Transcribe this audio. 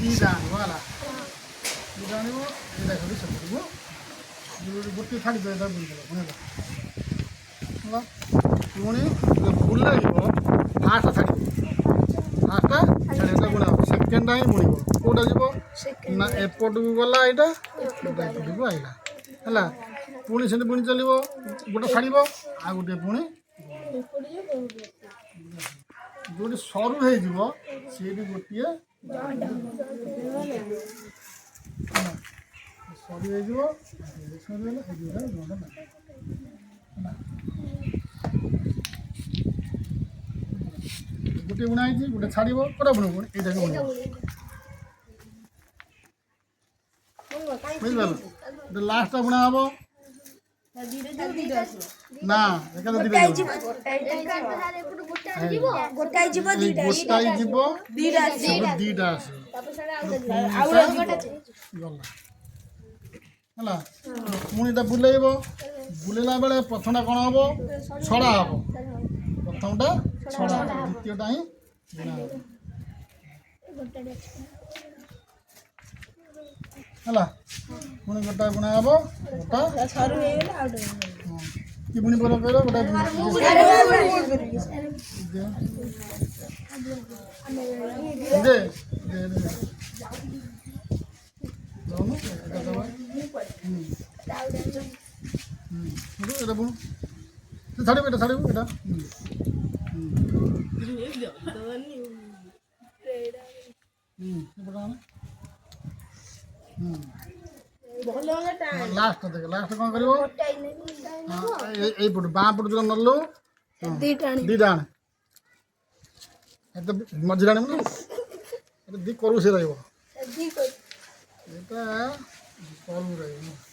ଦୁଇଟା ଆଣିବ ହେଲା ଦୁଇଟା ଆଣିବ ଏଇଟା ଖାଲି ସେପଟକୁ ଗୋଟିଏ ଛାଡ଼ିଦେବ ଏଇଟା ବୁଲିଦେବ ପୁଣି ହେଲା ପୁଣି ବୁଲେଇବ ଫାଷ୍ଟ ଛାଡ଼ିବ ଫାଷ୍ଟଟା ଛାଡ଼ିବା ବୁଣା ହେବ ସେକେଣ୍ଡଟା ହିଁ ବୁଣିବ କେଉଁଟା ଯିବ ନା ଏପଟକୁ ଗଲା ଏଇଟା ଏପଟକୁ ଆଇଲା ହେଲା ପୁଣି ସେମିତି ବୁଣି ଚାଲିବ ଗୋଟେ ଛାଡ଼ିବ ଆଉ ଗୋଟିଏ ପୁଣି ଯେଉଁଠି ସରୁ ହେଇଯିବ ସେଇଠି ଗୋଟିଏ ସରୁ ହେଇଯିବ ସରିଗଲା ଏ ଦୁଇଟା ଜଣଟା ନାହିଁ ଗୋଟିଏ ବୁଣା ହେଇଛି ଗୋଟେ ଛାଡ଼ିବ ପୁରା ବୁଣିବ ପୁଣି ଏଇଟାକୁ ବୁଣିବ ବୁଝିପାରିଲ ଗୋଟେ ଲାଷ୍ଟଟା ବୁଣା ହେବ ନା ଏକାଥରେ ଗୋଟାଏ ଯିବ ଦିଟା ଆସିବ ଗଲା ହେଲା ପୁଣି ଏଇଟା ବୁଲେଇବ ବୁଲେଇଲା ବେଳେ ପ୍ରଥମଟା କ'ଣ ହେବ ଛଡ଼ା ହେବ ପ୍ରଥମଟା ଛଡ଼ା ହେବ ଦ୍ୱିତୀୟଟା ହିଁ ବୁଣା ହେବ ହେଲା ପୁଣି ଗୋଟା ବୁଣା ହେବ ଗୋଟା କି ବୁଣି ପାରିବ କହିଲ ଗୋଟା এটা বুণ ছাড়িব এটা ছাড়িব এটা ଲାଷ୍ଟ ଦେଖ ଲାଷ୍ଟ କ'ଣ କରିବ ଏଇପଟୁ ବାଁ ପଟୁ ଯୋଉ ନଲୁ ଦୁଇଟା ଆଣେ ଏତେ ମଝିରେ ଆଣିବୁ ନା ଏଟା ଦି କରୁ ସେ ରହିବ ଏଇଟା କରୁ ରହିବ